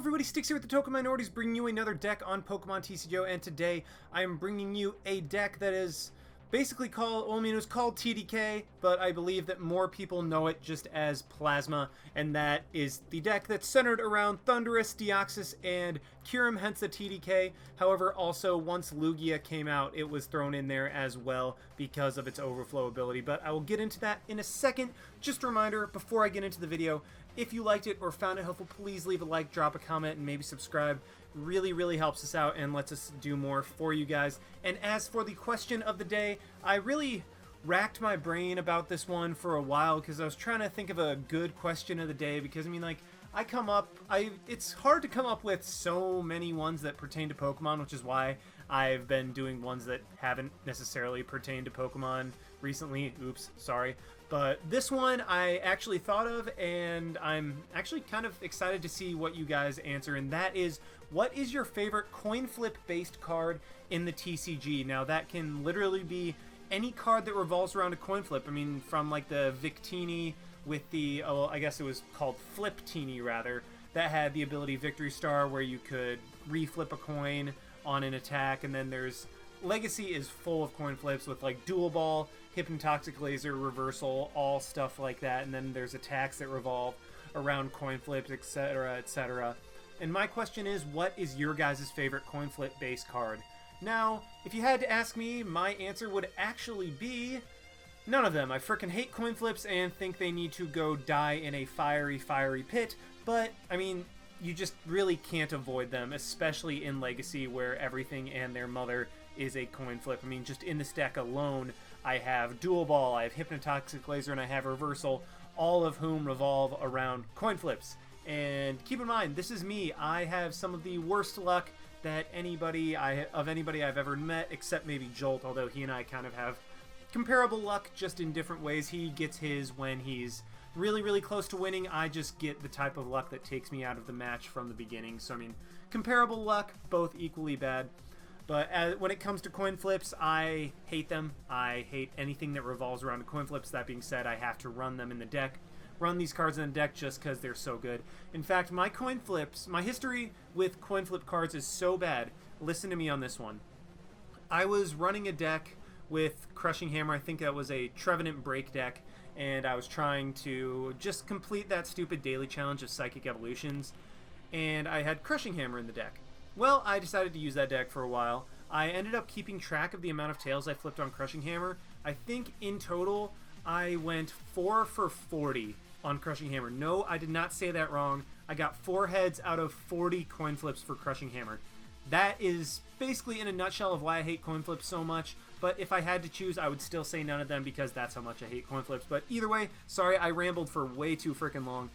everybody, Sticks here with the Token Minorities, bringing you another deck on Pokemon TCGO, and today I am bringing you a deck that is basically called, well, I mean, it was called TDK, but I believe that more people know it just as Plasma, and that is the deck that's centered around Thundurus, Deoxys, and Kyurem, hence the TDK. However, also, once Lugia came out, it was thrown in there as well because of its overflow ability, but I will get into that in a second. Just a reminder, before I get into the video, if you liked it or found it helpful, please leave a like, drop a comment, and maybe subscribe. Really helps us out and lets us do more for you guys. And as for the question of the day, I really racked my brain about this one for a while because I was trying to think of a good question of the day, because I mean, like, it's hard to come up with so many ones that pertain to Pokemon, which is why I've been doing ones that haven't necessarily pertained to Pokemon recently. Oops, sorry. But this one I actually thought of, and I'm actually kind of excited to see what you guys answer, and that is, what is your favorite coin flip based card in the TCG? Now, that can literally be any card that revolves around a coin flip. I mean, from like the Victini with the, oh, I guess it was called Fliptini rather, that had the ability Victory Star where you could reflip a coin on an attack, and then there's Legacy is full of coin flips with like Dual Ball, Hypnotoxic Laser, Reversal, all stuff like that, and then there's attacks that revolve around coin flips, etc, etc. And my question is, what is your guys' favorite coin flip based card? Now, if you had to ask me, my answer would actually be none of them. I frickin' hate coin flips and think they need to go die in a fiery pit, but, I mean, you just really can't avoid them, especially in Legacy where everything and their mother is a coin flip. I mean, just in this deck alone, I have Dual Ball, I have Hypnotoxic Laser, and I have Reversal, all of whom revolve around coin flips. And keep in mind, this is me. I have some of the worst luck that anybody I've ever met, except maybe Jolt, although he and I kind of have comparable luck, just in different ways. He gets his when he's really close to winning. I just get the type of luck that takes me out of the match from the beginning. So, I mean, comparable luck, both equally bad. But when it comes to coin flips, I hate them. I hate anything that revolves around coin flips. That being said, I have to run them in the deck. Run these cards in the deck just because they're so good. In fact, my history with coin flip cards is so bad. Listen to me on this one. I was running a deck with Crushing Hammer. I think that was a Trevenant Break deck, and I was trying to just complete that stupid daily challenge of Psychic Evolutions, and I had Crushing Hammer in the deck. Well, I decided to use that deck for a while. I ended up keeping track of the amount of tails I flipped on Crushing Hammer. I think in total I went 4 for 40 on Crushing Hammer. No, I did not say that wrong. I got 4 heads out of 40 coin flips for Crushing Hammer. That is basically in a nutshell of why I hate coin flips so much, but if I had to choose, I would still say none of them because that's how much I hate coin flips. But either way, sorry, I rambled for way too freaking long.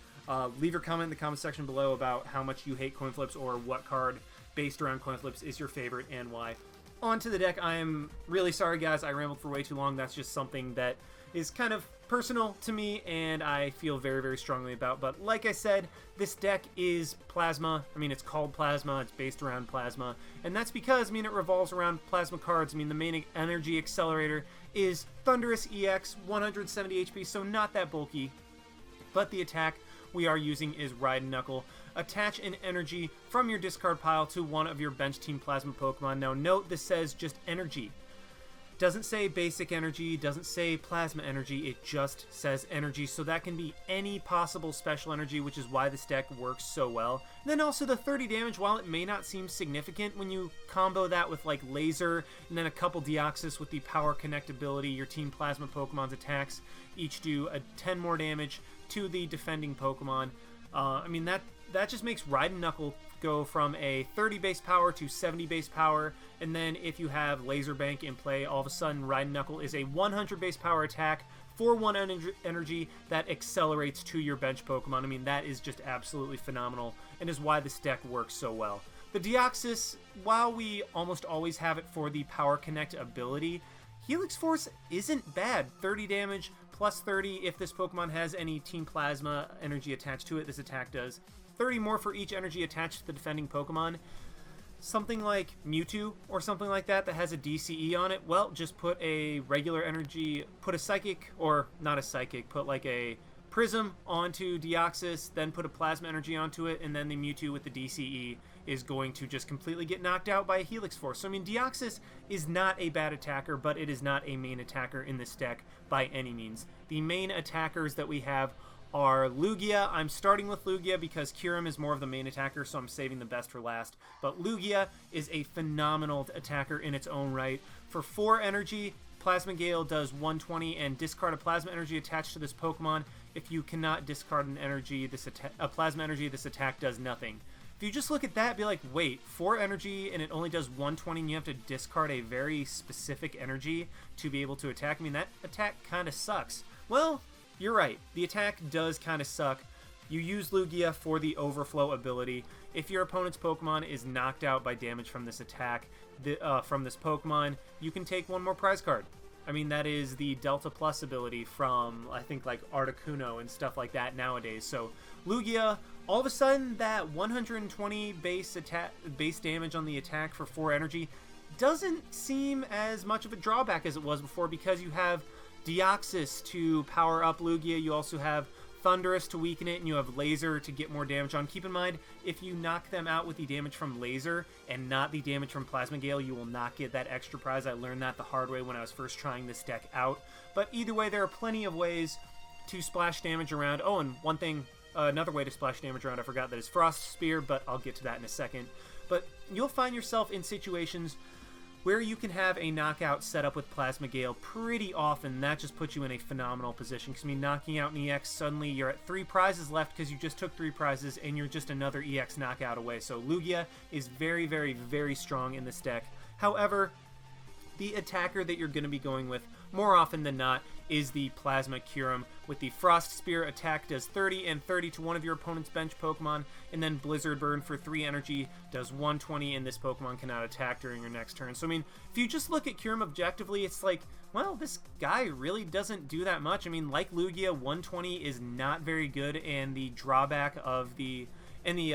Leave your comment in the comment section below about how much you hate coin flips or what card based around coin flips is your favorite and why. On to the deck. I am really sorry, guys. I rambled for way too long. That's just something that is kind of personal to me and I feel very strongly about. But like I said, this deck is Plasma. I mean, it's called Plasma. It's based around Plasma. And that's because, I mean, it revolves around Plasma cards. I mean, the main energy accelerator is Thundurus EX, 170 HP, so not that bulky. But the attack we are using is Ride and Knuckle. Attach an energy from your discard pile to one of your bench team Plasma Pokemon. Now note, this says just energy. Doesn't say basic energy, doesn't say plasma energy, it just says energy, so that can be any possible special energy, which is why this deck works so well. And then also the 30 damage, while it may not seem significant, when you combo that with like Laser, and then a couple Deoxys with the Power Connect ability, your Team Plasma Pokemon's attacks each do a 10 more damage to the defending Pokemon. I mean, that just makes Ride and Knuckle go from a 30 base power to 70 base power, and then if you have Laser Bank in play, all of a sudden Ride and Knuckle is a 100 base power attack for 1 energy that accelerates to your bench Pokemon. I mean, that is just absolutely phenomenal and is why this deck works so well. The Deoxys, while we almost always have it for the Power Connect ability, Helix Force isn't bad. 30 damage plus 30 if this Pokemon has any Team Plasma energy attached to it. This attack does 30 more for each energy attached to the defending Pokemon. Something like Mewtwo or something like that has a DCE on it, well, just put a regular energy, put a Psychic, or not a Psychic, put like a Prism onto Deoxys, then put a Plasma Energy onto it, and then the Mewtwo with the DCE is going to just completely get knocked out by a Helix Force. So, I mean, Deoxys is not a bad attacker, but it is not a main attacker in this deck by any means. The main attackers that we have are Lugia. I'm starting with Lugia because Kyurem is more of the main attacker, so I'm saving the best for last. But Lugia is a phenomenal attacker in its own right. For 4 energy, Plasma Gale does 120 and discard a Plasma Energy attached to this Pokemon. If you cannot discard an energy, a Plasma Energy, this attack does nothing. If you just look at that, be like, wait, 4 energy and it only does 120 and you have to discard a very specific energy to be able to attack. I mean, that attack kind of sucks. Well, you're right. The attack does kind of suck. You use Lugia for the overflow ability. If your opponent's Pokemon is knocked out by damage from this attack, from this Pokemon, you can take 1 more prize card. I mean, that is the Delta Plus ability from, I think, like Articuno and stuff like that nowadays. So, Lugia, all of a sudden, that 120 base damage on the attack for 4 energy doesn't seem as much of a drawback as it was before, because you have Deoxys to power up Lugia. You also have Thundurus to weaken it, and you have Laser to get more damage on. Keep in mind, if you knock them out with the damage from Laser and not the damage from Plasma Gale, you will not get that extra prize. I learned that the hard way when I was first trying this deck out. But either way, there are plenty of ways to splash damage around. Oh, and one thing, another way to splash damage around, I forgot, that is Frost Spear, but I'll get to that in a second. But you'll find yourself in situations where you can have a knockout set up with Plasma Gale pretty often. That just puts you in a phenomenal position. Because, I mean, knocking out an EX, suddenly you're at 3 prizes left because you just took 3 prizes, and you're just another EX knockout away. So Lugia is very, very, very strong in this deck. However, the attacker that you're going to be going with more often than not is the Plasma Kyurem. With the Frost Spear, attack does 30 and 30 to one of your opponent's bench Pokemon, and then Blizzard Burn for 3 energy does 120, and this Pokemon cannot attack during your next turn. So, I mean, if you just look at Kyurem objectively, it's like, well, this guy really doesn't do that much. I mean, like Lugia, 120 is not very good, and the drawback of the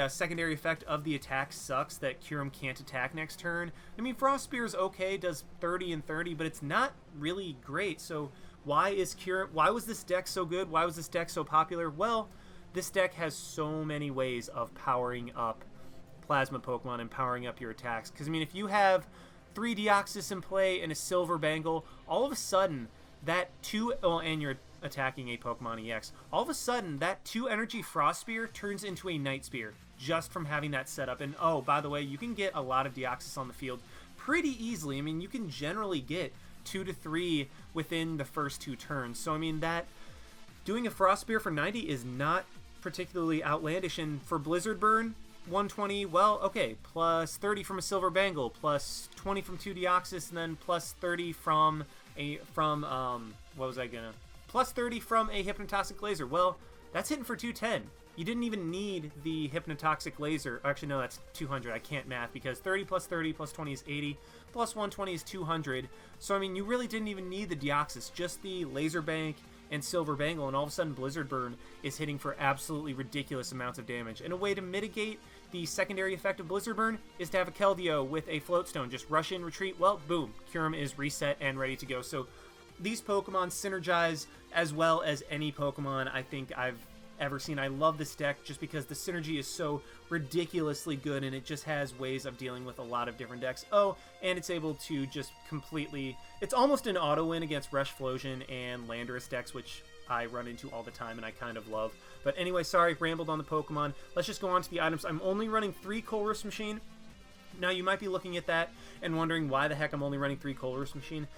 secondary effect of the attack sucks that Kyurem can't attack next turn. I mean, Frost Spear is okay, does 30 and 30, but it's not really great. So why was this deck so good? Why was this deck so popular? Well, this deck has so many ways of powering up Plasma Pokemon and powering up your attacks. Because, I mean, if you have 3 Deoxys in play and a Silver Bangle, all of a sudden, and you're attacking a Pokemon EX, all of a sudden that 2 energy Frost Spear turns into a Night Spear just from having that set up. And oh, by the way, you can get a lot of Deoxys on the field pretty easily. I mean, you can generally get 2 to 3 within the first 2 turns. So, I mean, that doing a Frost Spear for 90 is not particularly outlandish. And for Blizzard Burn, 120, well, okay, plus 30 from a Silver Bangle, plus 20 from 2 Deoxys, and then plus 30 plus 30 from a Hypnotoxic Laser. Well, that's hitting for 210. You didn't even need the Hypnotoxic Laser. Actually, no, that's 200. I can't math because 30 plus 30 plus 20 is 80. Plus 120 is 200. So, I mean, you really didn't even need the Deoxys. Just the Laser Bank and Silver Bangle, and all of a sudden Blizzard Burn is hitting for absolutely ridiculous amounts of damage. And a way to mitigate the secondary effect of Blizzard Burn is to have a Keldeo with a Float Stone. Just rush in, retreat. Well, boom. Kyurem is reset and ready to go. So these Pokemon synergize as well as any Pokemon I think I've ever seen. I love this deck just because the synergy is so ridiculously good, and it just has ways of dealing with a lot of different decks. Oh, and it's able to just completely... It's almost an auto-win against Reshflosion and Landorus decks, which I run into all the time and I kind of love. But anyway, sorry, rambled on the Pokemon. Let's just go on to the items. I'm only running 3 Colress Machine. Now, you might be looking at that and wondering why the heck I'm only running 3 Colress Machine.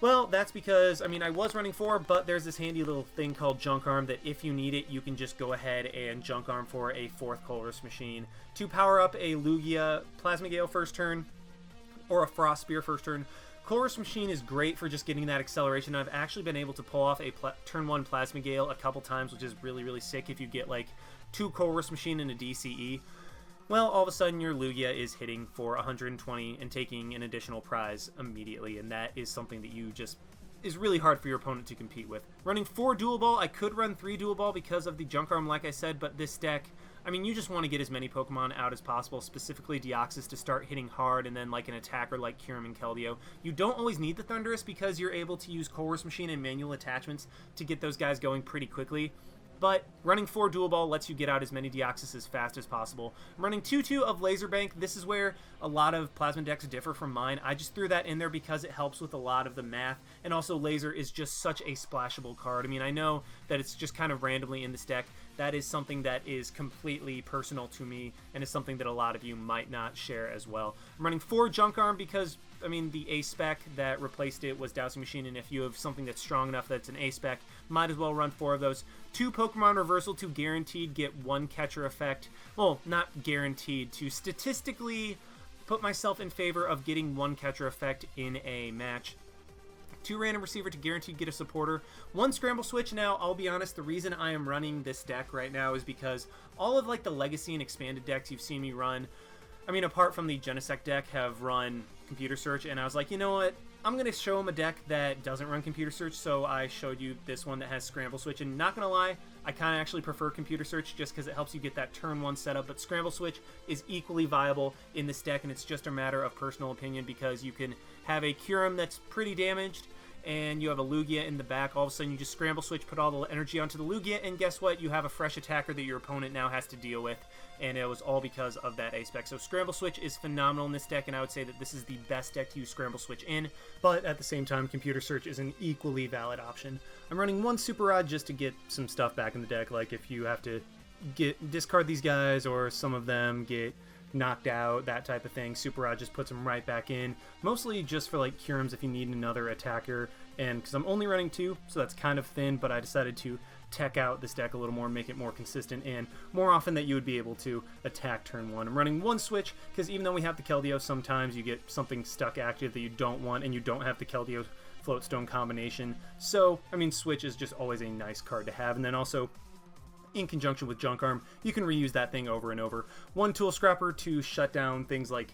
Well, that's because, I mean, I was running 4, but there's this handy little thing called Junk Arm that if you need it, you can just go ahead and Junk Arm for a 4th Colress Machine to power up a Lugia Plasma Gale first turn or a Frost Spear first turn. Colress Machine is great for just getting that acceleration. I've actually been able to pull off a turn 1 Plasma Gale a couple times, which is really, really sick if you get like 2 Colress Machine and a DCE. Well, all of a sudden your Lugia is hitting for 120 and taking an additional prize immediately, and that is something that you just is really hard for your opponent to compete with. Running 4 Dual Ball, I could run 3 Dual Ball because of the Junk Arm, like I said, but this deck, I mean, you just want to get as many Pokemon out as possible, specifically Deoxys, to start hitting hard, and then like an attacker like Kyurem and Keldeo. You don't always need the Thundurus because you're able to use Colress Machine and manual attachments to get those guys going pretty quickly. but running 4 Dual Ball lets you get out as many Deoxys as fast as possible. I'm running 2-2 of Laser Bank. This is where a lot of Plasma decks differ from mine. I just threw that in there because it helps with a lot of the math, and also Laser is just such a splashable card. I mean, I know that it's just kind of randomly in this deck. That is something that is completely personal to me, and is something that a lot of you might not share as well. I'm running 4 Junk Arm because, I mean, the A-Spec that replaced it was Dowsing Machine, and if you have something that's strong enough that's an A-Spec, might as well run 4 of those. 2 Pokemon Reversal to guaranteed get 1 catcher effect. Well, not guaranteed, to statistically put myself in favor of getting 1 catcher effect in a match. 2 Random Receiver to guaranteed get a supporter. 1 Scramble Switch. Now, I'll be honest, the reason I am running this deck right now is because all of like the Legacy and Expanded decks you've seen me run, I mean, apart from the Genesect deck, have run Computer Search, and I was like, you know what? I'm going to show them a deck that doesn't run Computer Search, so I showed you this one that has Scramble Switch, and not going to lie, I kind of actually prefer Computer Search just because it helps you get that turn 1 setup, but Scramble Switch is equally viable in this deck, and it's just a matter of personal opinion because you can have a Kyurem that's pretty damaged, and you have a Lugia in the back. All of a sudden, you just Scramble Switch, put all the energy onto the Lugia, and guess what? You have a fresh attacker that your opponent now has to deal with, and it was all because of that A-Spec. So Scramble Switch is phenomenal in this deck, and I would say that this is the best deck to use Scramble Switch in, but at the same time, Computer Search is an equally valid option. I'm running 1 Super Rod just to get some stuff back in the deck, like if you have to discard these guys, or some of them get knocked out, that type of thing. Super Rod just puts them right back in, mostly just for like Kyurems if you need another attacker, and because I'm only running 2, so that's kind of thin, but I decided to tech out this deck a little more, make it more consistent, and more often that you would be able to attack turn 1. I'm running 1 Switch, because even though we have the Keldeo, sometimes you get something stuck active that you don't want, and you don't have the Keldeo Floatstone combination, so, I mean, Switch is just always a nice card to have, and then also, in conjunction with Junk Arm, you can reuse that thing over and over. 1 Tool Scrapper to shut down things like,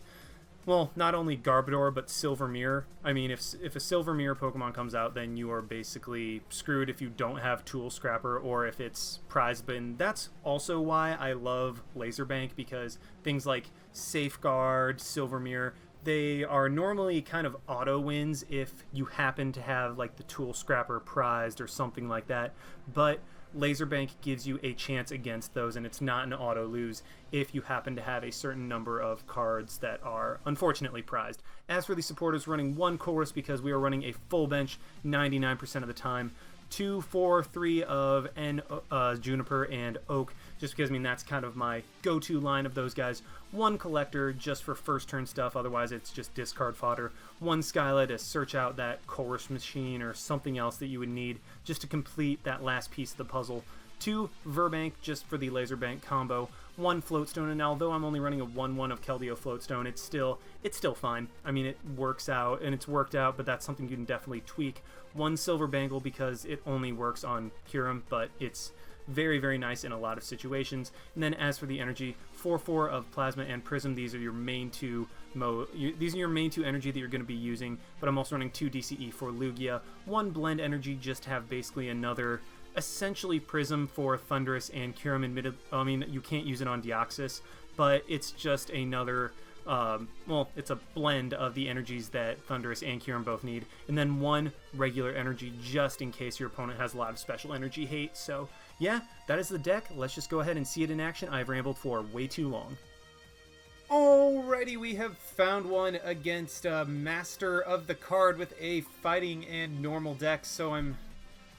well, not only Garbodor, but Silver Mirror. I mean, if a Silver Mirror Pokemon comes out, then you are basically screwed if you don't have Tool Scrapper, or if it's prize bin. That's also why I love Laser Bank, because things like Safeguard, Silver Mirror, they are normally kind of auto wins if you happen to have like the Tool Scrapper prized or something like that, but Laser Bank gives you a chance against those, and it's not an auto lose if you happen to have a certain number of cards that are unfortunately prized. As for the supporters, running 1 Chorus because we are running a full bench 99% of the time. 2, 4, 3 of Juniper and Oak, just because, I mean, that's kind of my go-to line of those guys. 1 Collector just for first turn stuff, otherwise it's just discard fodder. 1 Skyla to search out that Chorus Machine or something else that you would need just to complete that last piece of the puzzle. 2 Verbank just for the Laser Bank combo. 1 Floatstone, and although I'm only running a 1/1 of Keldeo Floatstone, it's still fine. I mean, it works out, and it's worked out, but that's something you can definitely tweak. 1 Silver Bangle because it only works on Kyurem, but it's very, very nice in a lot of situations. And then as for the energy, 4/4 of Plasma and Prism. These are your main 2 these are your main 2 energy that you're going to be using, but I'm also running 2 DCE for Lugia. 1 Blend Energy just to have basically another essentially Prism for Thundurus and Kyurem. I mean, you can't use it on Deoxys, but it's just another, well, it's a blend of the energies that Thundurus and Kyurem both need. And then 1 regular energy just in case your opponent has a lot of special energy hate. So, yeah, that is the deck. Let's just go ahead and see it in action. I've rambled for way too long. Alrighty, we have found one against Master of the Card with a fighting and normal deck. So I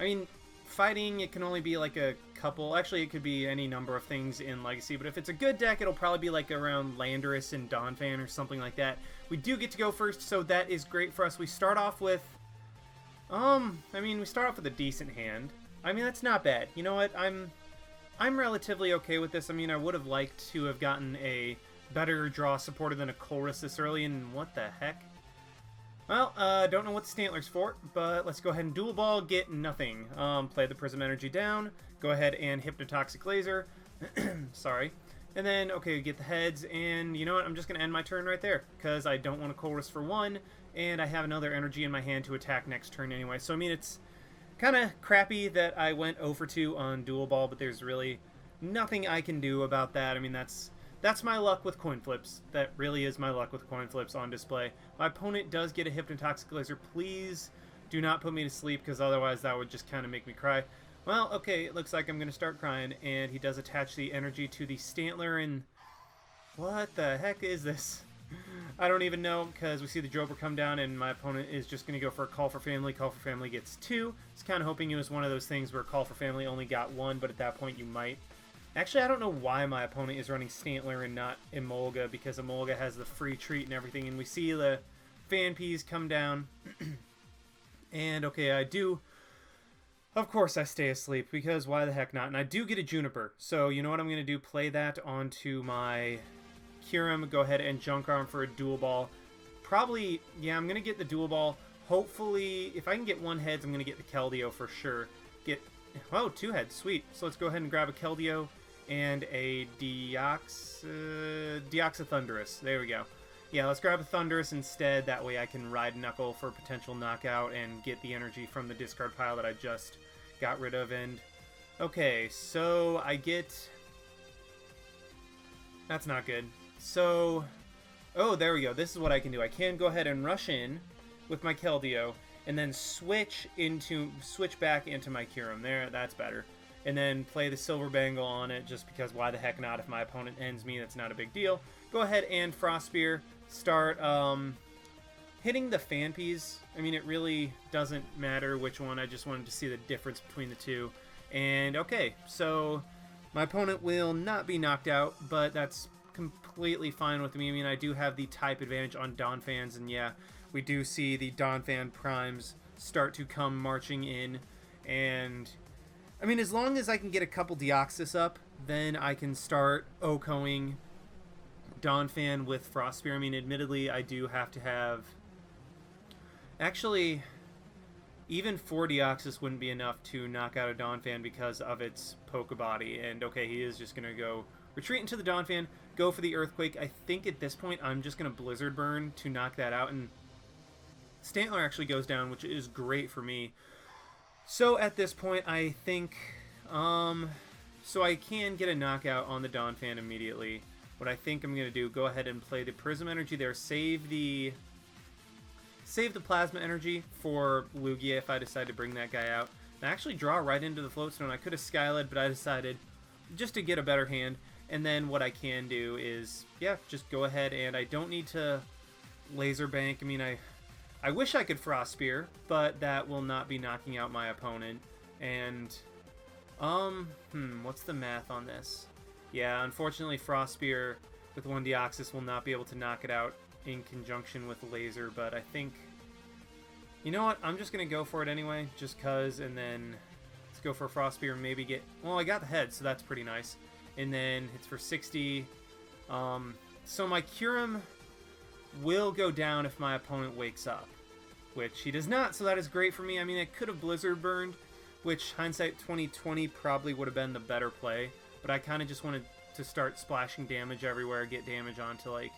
mean, fighting, it can only be like a couple. Actually, it could be any number of things in Legacy, but if it's a good deck, it'll probably be like around Landorus and Donphan or something like that. We do get to go first, so that is great for us. We start off with, we start off with a decent hand. I mean, that's not bad. You know what? I'm relatively okay with this. I mean, I would have liked to have gotten a better draw supporter than a Chorus this early, and what the heck? Well, don't know what the Stantler's for, but let's go ahead and Dual Ball, get nothing. Play the Prism Energy down, go ahead and Hypnotoxic Laser, sorry. And then, okay, get the heads, and you know what, I'm just going to end my turn right there, because I don't want a Chorus for 1, and I have another energy in my hand to attack next turn anyway. So, I mean, it's kind of crappy that I went 0 for 2 on Dual Ball, but there's really nothing I can do about that. I mean, that's my luck with coin flips. That really is my luck with coin flips on display. My opponent does get a Hypnotoxic Laser. Please do not put me to sleep, because otherwise that would just kind of make me cry. Well, okay, it looks like I'm going to start crying, and he does attach the energy to the Stantler, and what the heck is this? I don't even know, because we see the Joker come down, and my opponent is just going to go for a Call for Family. Call for Family gets 2. I was kind of hoping it was one of those things where Call for Family only got 1, but at that point you might. Actually, I don't know why my opponent is running Stantler and not Emolga, because Emolga has the free treat and everything, and we see the Fanpeas come down. And, okay, I do... Of course I stay asleep, because why the heck not? And I do get a Juniper, so you know what I'm going to do? Play that onto my Kyurem, go ahead and Junk Arm for a Dual Ball. Probably, yeah, I'm going to get the Dual Ball. Hopefully, if I can get 1 heads, I'm going to get the Keldeo for sure. Oh, 2 heads, sweet. So let's go ahead and grab a Keldeo and a Deoxythundurus. There we go. Yeah, let's grab a Thundurus instead. That way I can ride Knuckle for a potential knockout and get the energy from the discard pile that I just got rid of. And okay, so I get... That's not good. So, oh, there we go. This is what I can do. I can go ahead and rush in with my Keldeo and then switch back into my Kyurem. There, that's better. And then play the Silver Bangle on it, just because why the heck not? If my opponent ends me, that's not a big deal. Go ahead and Frost Spear. Start hitting the Fanpeas. I mean, it really doesn't matter which one. I just wanted to see the difference between the two. And okay, so my opponent will not be knocked out, but that's completely fine with me. I mean, I do have the type advantage on Donphans, and yeah, we do see the Donphan primes start to come marching in. And I mean, as long as I can get a couple Deoxys up, then I can start OHKOing Donphan with Frost Spear. I mean, admittedly, I do have to have... Actually, even 4 Deoxys wouldn't be enough to knock out a Donphan because of its Pokebody. And okay, he is just going to go retreat into the Donphan, go for the Earthquake. I think at this point, I'm just going to Blizzard Burn to knock that out. And Stantler actually goes down, which is great for me. So at this point, I think... so I can get a knockout on the Donphan immediately. What I think I'm going to do, go ahead and play the Prism Energy there, save the Plasma Energy for Lugia if I decide to bring that guy out. And actually draw right into the Float Stone. I could have Skyled, but I decided just to get a better hand. And then what I can do is, yeah, just go ahead, and I don't need to Laser Bank. I mean, I wish I could Frost Spear, but that will not be knocking out my opponent. And, what's the math on this? Yeah, unfortunately, Frost Spear with 1 Deoxys will not be able to knock it out in conjunction with Laser, but I think... You know what? I'm just going to go for it anyway, just because, and then let's go for a Frost Spear and maybe get... Well, I got the head, so that's pretty nice. And then it's for 60. So my Kyurem will go down if my opponent wakes up, which he does not, so that is great for me. I mean, I could have Blizzard Burned, which hindsight 2020 probably would have been the better play. But I kind of just wanted to start splashing damage everywhere, get damage onto, like,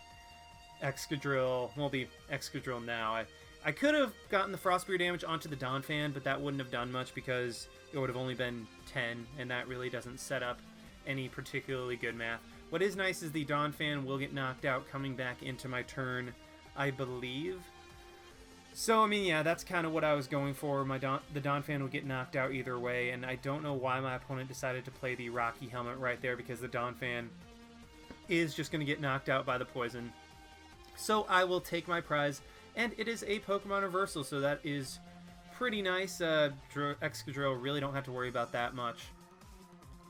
Excadrill. Well, the Excadrill now. I could have gotten the Frost Spear damage onto the Donphan, but that wouldn't have done much because it would have only been 10, and that really doesn't set up any particularly good math. What is nice is the Donphan will get knocked out coming back into my turn, I believe. So, I mean, yeah, that's kind of what I was going for. The Donphan would get knocked out either way, and I don't know why my opponent decided to play the Rocky Helmet right there, because the Donphan is just going to get knocked out by the poison. So I will take my prize, and it is a Pokemon Reversal, so that is pretty nice. Excadrill, really don't have to worry about that much.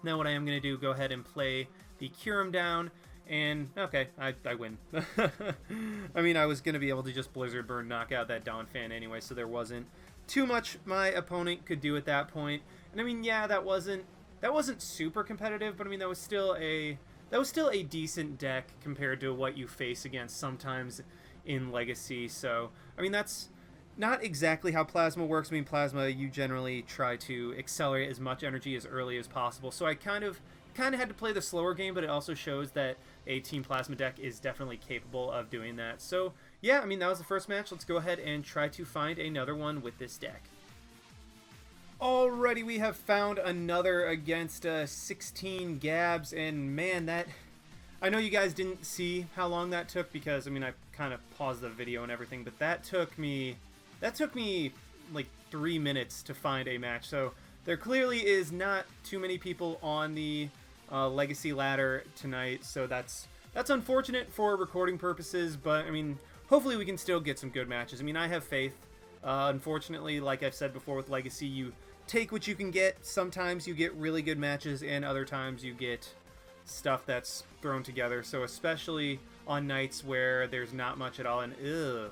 Now what I am going to do, go ahead and play the Kyurem down. And, okay, I win. I mean, I was going to be able to just Blizzard Burn knock out that Donphan anyway, so there wasn't too much my opponent could do at that point. And I mean, yeah, that wasn't super competitive, but I mean, that was still a decent deck compared to what you face against sometimes in Legacy. So, I mean, that's not exactly how Plasma works. I mean, Plasma, you generally try to accelerate as much energy as early as possible. So I kind of had to play the slower game, but it also shows that a Team Plasma deck is definitely capable of doing that. So, yeah, I mean, that was the first match. Let's go ahead and try to find another one with this deck. Alrighty, we have found another against 16 Gabs, and man, that... I know you guys didn't see how long that took because, I mean, I kind of paused the video and everything, but that took me like 3 minutes to find a match. So there clearly is not too many people on the Legacy ladder tonight, so that's unfortunate for recording purposes, but I mean, hopefully we can still get some good matches. I mean, I have faith. Unfortunately, like I've said before with Legacy, you take what you can get. Sometimes you get really good matches, and other times you get stuff that's thrown together. So especially on nights where there's not much at all, and ugh,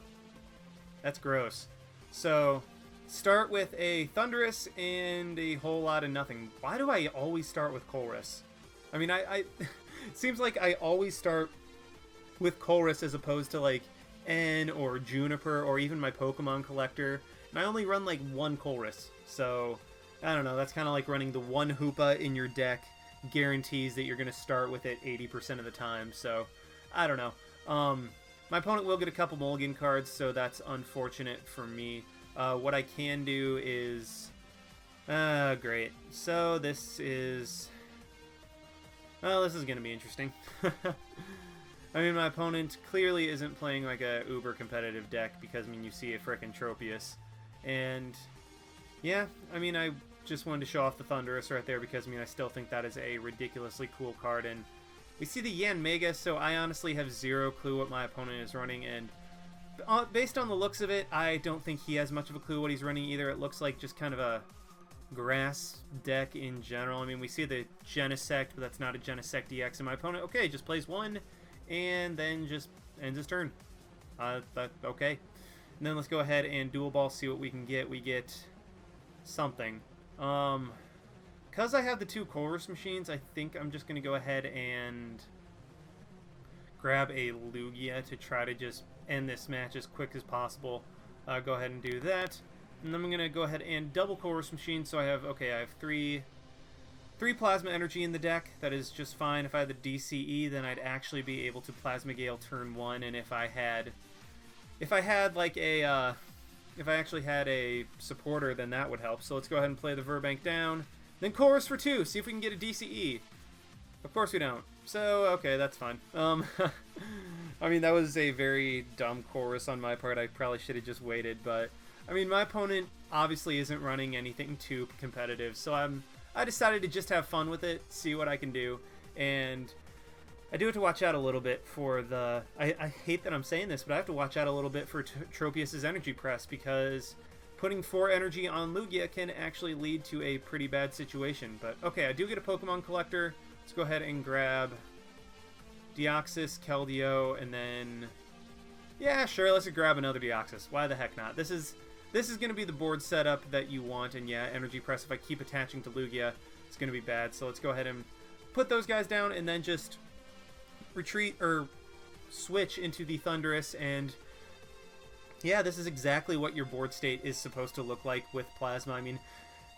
that's gross. So start with a Thunderous and a whole lot of nothing. Why do I always start with Colress? I mean, it seems like I always start with Colress as opposed to like N or Juniper or even my Pokemon collector, and I only run like one Colress, so I don't know, that's kind of like running the one Hoopa in your deck guarantees that you're going to start with it 80% of the time, so I don't know. My opponent will get a couple mulligan cards, so that's unfortunate for me. What I can do is great, so this is going to be interesting. I mean, my opponent clearly isn't playing like a uber competitive deck because, I mean, you see a frickin' Tropius. And, yeah, I mean, I just wanted to show off the Thunderous right there because, I mean, I still think that is a ridiculously cool card. And we see the Yan Mega, so I honestly have zero clue what my opponent is running. And based on the looks of it, I don't think he has much of a clue what he's running either. It looks like just kind of a grass deck in general. I mean, we see the Genesect, but that's not a Genesect EX. And my opponent, okay, just plays one and then just ends his turn. Okay. And then let's go ahead and dual ball, see what we can get. We get something. Because I have the two Colress machines, I think I'm just going to go ahead and grab a Lugia to try to just end this match as quick as possible. Go ahead and do that. And then I'm going to go ahead and double Colress machine, so I have three Plasma Energy in the deck. That is just fine. If I had the DCE, then I'd actually be able to Plasma Gale turn 1, and if I actually had a supporter, then that would help. So let's go ahead and play the Verbank down. Then Colress for 2, see if we can get a DCE. Of course we don't. So, okay, that's fine. I mean, that was a very dumb Colress on my part. I probably should have just waited, but I mean, my opponent obviously isn't running anything too competitive, so I decided to just have fun with it, see what I can do, and I do have to watch out a little bit for the... I hate that I'm saying this, but I have to watch out a little bit for Tropius' Energy Press, because putting 4 energy on Lugia can actually lead to a pretty bad situation. But, okay, I do get a Pokemon Collector. Let's go ahead and grab Deoxys, Keldeo, and then... yeah, sure, let's grab another Deoxys. Why the heck not? This is going to be the board setup that you want, and yeah, Energy Press, if I keep attaching to Lugia, it's going to be bad. So let's go ahead and put those guys down, and then just retreat, or switch into the Thunderous, and yeah, this is exactly what your board state is supposed to look like with Plasma. I mean,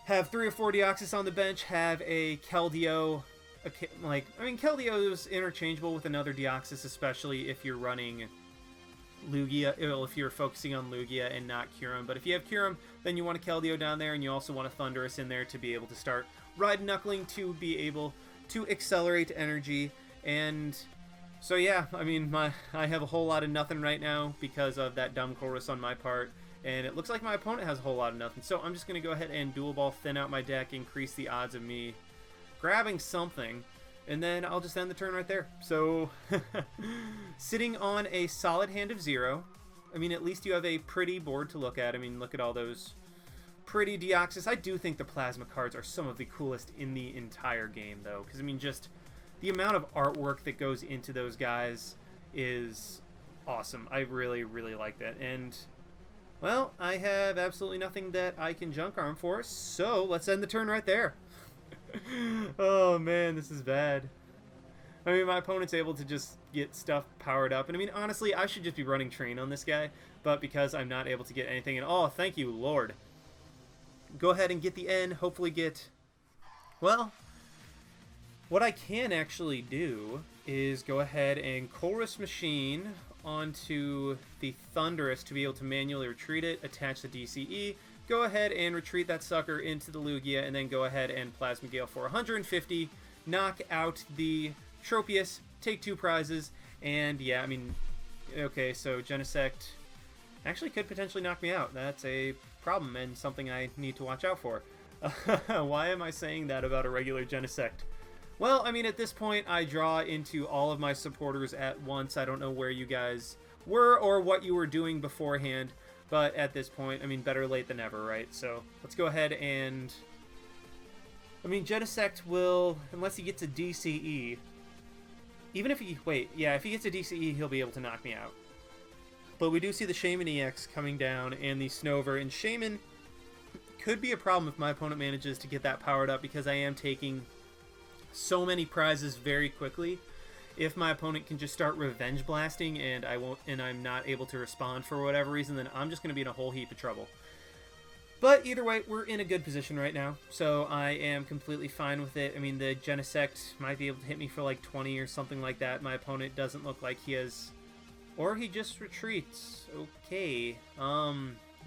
have 3 or 4 Deoxys on the bench, have a Keldeo, Keldeo is interchangeable with another Deoxys, especially if you're running Lugia, if you're focusing on Lugia and not Kyurem. But if you have Kyurem, then you want a Keldeo down there, and you also want a Thunderous in there to be able to start Ride Knuckling, to be able to accelerate energy. And so yeah, I mean, I have a whole lot of nothing right now because of that dumb Colress on my part, and it looks like my opponent has a whole lot of nothing. So I'm just going to go ahead and dual ball, thin out my deck, increase the odds of me grabbing something, and then I'll just end the turn right there. So, sitting on a solid hand of 0. I mean, at least you have a pretty board to look at. I mean, look at all those pretty Deoxys. I do think the Plasma cards are some of the coolest in the entire game, though. Because, I mean, just the amount of artwork that goes into those guys is awesome. I really, really like that. And, well, I have absolutely nothing that I can Junk Arm for. So, let's end the turn right there. Oh man, this is bad. I mean, my opponent's able to just get stuff powered up, and I mean, honestly, I should just be running Train on this guy, but because I'm not able to get anything, and oh, thank you, Lord. Go ahead and get the N, hopefully get... well, what I can actually do is go ahead and Colress Machine onto the Thunderous to be able to manually retreat it, attach the DCE, go ahead and retreat that sucker into the Lugia, and then go ahead and Plasma Gale for 150, knock out the Tropius, take 2 prizes, and yeah, I mean, okay, so Genesect actually could potentially knock me out. That's a problem and something I need to watch out for. Why am I saying that about a regular Genesect? Well, I mean, at this point, I draw into all of my supporters at once. I don't know where you guys were or what you were doing beforehand, but at this point, I mean, better late than never, right? So let's go ahead and... I mean, Genesect will, unless he gets a DCE, even if he... Wait, yeah, if he gets a DCE, he'll be able to knock me out. But we do see the Shaman EX coming down and the Snover, and Shaman could be a problem if my opponent manages to get that powered up, because I am taking so many prizes very quickly. If my opponent can just start revenge blasting and I'm not able to respond for whatever reason, then I'm just going to be in a whole heap of trouble. But either way, we're in a good position right now, so I am completely fine with it. I mean, the Genesect might be able to hit me for like 20 or something like that. My opponent doesn't look like he has... Or he just retreats. Okay.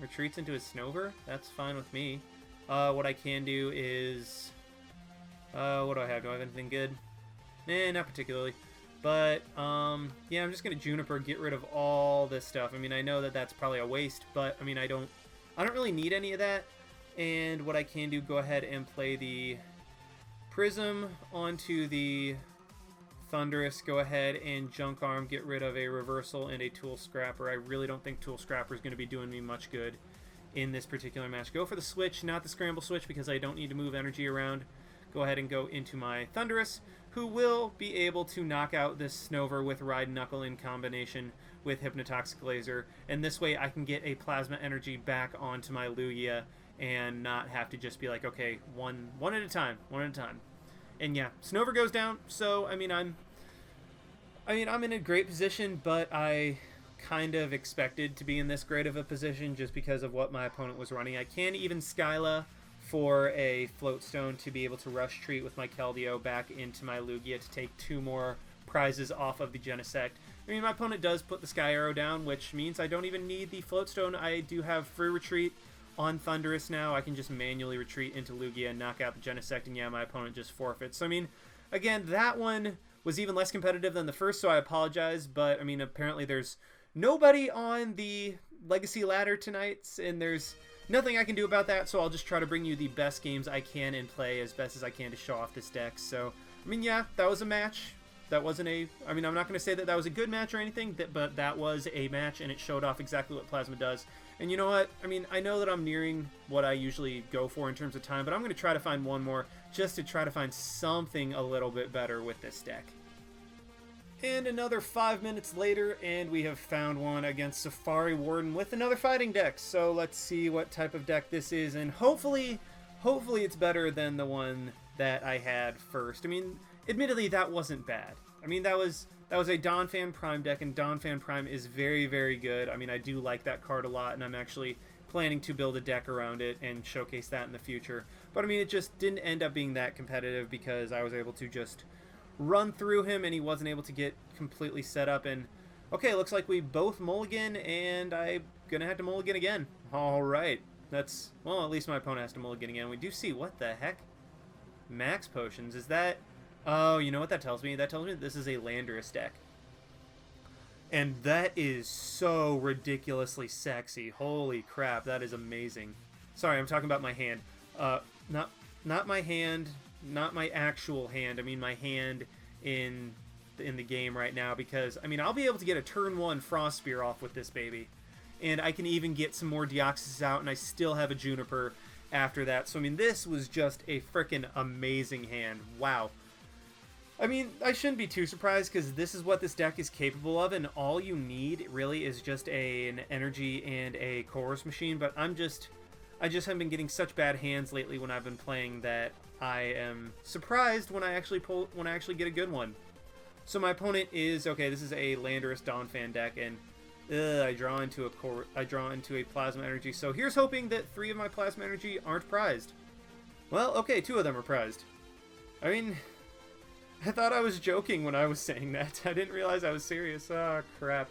Retreats into his Snover? That's fine with me. What I can do is... what do I have? Do I have anything good? Not particularly. But, yeah, I'm just going to Juniper, get rid of all this stuff. I mean, I know that that's probably a waste, but, I mean, I don't really need any of that. And what I can do, go ahead and play the Prism onto the Thunderous, go ahead and Junk Arm, get rid of a Reversal and a Tool Scrapper. I really don't think Tool Scrapper is going to be doing me much good in this particular match. Go for the switch, not the Scramble Switch, because I don't need to move energy around. Go ahead and go into my Thunderous, who will be able to knock out this Snover with Ride Knuckle in combination with Hypnotoxic Laser, and this way I can get a Plasma Energy back onto my Lugia and not have to just be like, okay, one at a time. And yeah, Snover goes down, so I mean I'm in a great position, but I kind of expected to be in this great of a position just because of what my opponent was running. I can even Skyla for a Floatstone to be able to Rush Treat with my Keldeo back into my Lugia to take 2 more prizes off of the Genesect. I mean, my opponent does put the Sky Arrow down, which means I don't even need the Floatstone. I do have free retreat on Thunderous now. I can just manually retreat into Lugia and knock out the Genesect, and yeah, my opponent just forfeits. So, I mean, again, that one was even less competitive than the first, so I apologize, but, I mean, apparently there's nobody on the Legacy ladder tonight, and there's nothing I can do about that, so I'll just try to bring you the best games I can and play as best as I can to show off this deck. So, I mean, yeah, that was a match. That wasn't a... I mean, I'm not going to say that that was a good match or anything, but that was a match, and it showed off exactly what Plasma does. And you know what? I mean, I know that I'm nearing what I usually go for in terms of time, but I'm going to try to find one more just to try to find something a little bit better with this deck. And another 5 minutes later, and we have found one against Safari Warden with another fighting deck. So let's see what type of deck this is, and hopefully it's better than the one that I had first. I mean, admittedly, that wasn't bad. I mean, that was a Donphan Prime deck, and Donphan Prime is very, very good. I mean, I do like that card a lot, and I'm actually planning to build a deck around it and showcase that in the future. But I mean, it just didn't end up being that competitive because I was able to just run through him, and he wasn't able to get completely set up. And okay, looks like we both mulligan, and I'm gonna have to mulligan again. All right, that's, well, at least my opponent has to mulligan again. We do see, what the heck, Max Potions, is that? Oh, you know what that tells me? That tells me that this is a Landorus deck, and that is so ridiculously sexy. Holy crap, that is amazing. Sorry, I'm talking about my hand. Not my hand, not my actual hand. I mean my hand in the game right now, because I mean, I'll be able to get a turn 1 Frost Spear off with this baby, and I can even get some more Deoxys out, and I still have a Juniper after that. So I mean, this was just a freaking amazing hand. Wow. I mean, I shouldn't be too surprised, because this is what this deck is capable of, and all you need really is just an energy and a Chorus Machine. But I just have been getting such bad hands lately when I've been playing that I am surprised when I actually get a good one. So my opponent is, okay, this is a Landorus Donphan deck, and I draw into a Plasma Energy. So here's hoping that 3 of my Plasma Energy aren't prized. Well, okay, 2 of them are prized. I mean, I thought I was joking when I was saying that. I didn't realize I was serious. Oh, crap.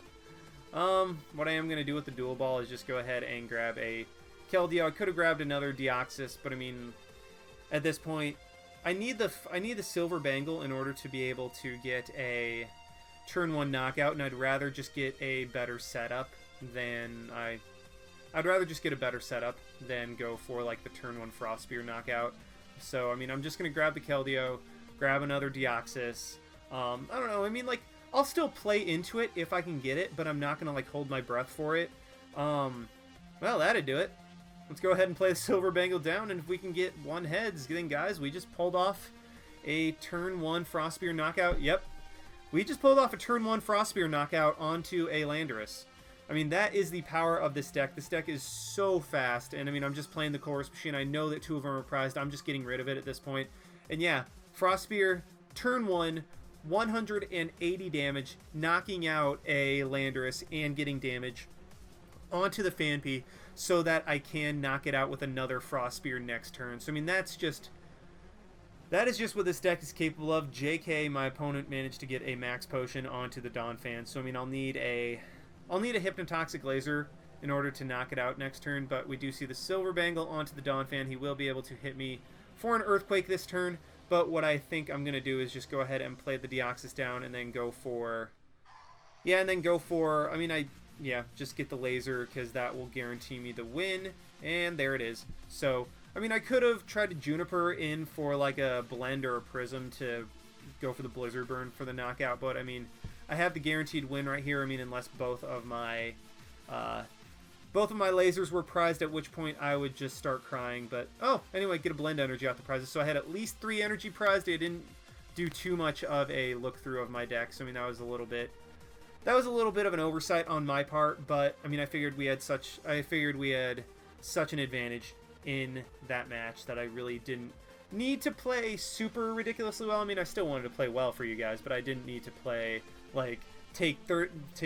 What I am going to do with the Dual Ball is just go ahead and grab a Keldeo. I could have grabbed another Deoxys, but I mean, at this point, I need the Silver Bangle in order to be able to get a turn 1 knockout, and I'd rather just get a better setup than I'd rather just get a better setup than go for like the turn 1 Frost Spear knockout. So I mean, I'm just gonna grab the Keldeo, grab another Deoxys. I don't know. I mean, like, I'll still play into it if I can get it, but I'm not gonna like hold my breath for it. Well, that'd do it. Let's go ahead and play the Silver Bangle down, and if we can get 1 heads, then guys, we just pulled off a turn 1 Frost Spear knockout. Yep, we just pulled off a turn 1 Frost Spear knockout onto a Landorus. I mean, that is the power of this deck. This deck is so fast, and I mean, I'm just playing the Chorus Machine. I know that 2 of them are prized. I'm just getting rid of it at this point. And yeah, Frost Spear, turn 1, 180 damage, knocking out a Landorus and getting damage onto the Phanpy so that I can knock it out with another Frost Spear next turn. So I mean, that is just what this deck is capable of. JK, my opponent managed to get a Max Potion onto the Donphan, so I mean, I'll need a Hypnotoxic Laser in order to knock it out next turn, but we do see the Silver Bangle onto the Donphan. He will be able to hit me for an Earthquake this turn, but what I think I'm going to do is just go ahead and play the Deoxys down and then go for... Yeah, and then go for... I mean, just get the Laser because that will guarantee me the win, and there it is. So, I mean, I could have tried to Juniper in for like a Blend or a Prism to go for the Blizzard Burn for the knockout, but I mean, I have the guaranteed win right here. I mean, unless both of my lasers were prized, at which point I would just start crying. But oh, anyway, get a Blend Energy out the prizes. So I had at least 3 energy prized. I didn't do too much of a look through of my deck. So I mean, that was a little bit of an oversight on my part. But I mean, I figured we had such an advantage in that match that I really didn't need to play super ridiculously well. I mean, I still wanted to play well for you guys, but I didn't need to play like take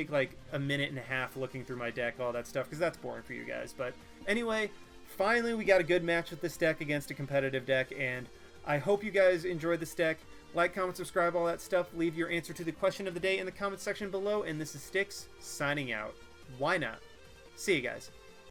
like a minute and a half looking through my deck, all that stuff, because that's boring for you guys. But anyway, finally we got a good match with this deck against a competitive deck, and I hope you guys enjoyed this deck. Like, comment, subscribe, all that stuff. Leave your answer to the question of the day in the comment section below, and this is Styx signing out. Why not? See you guys.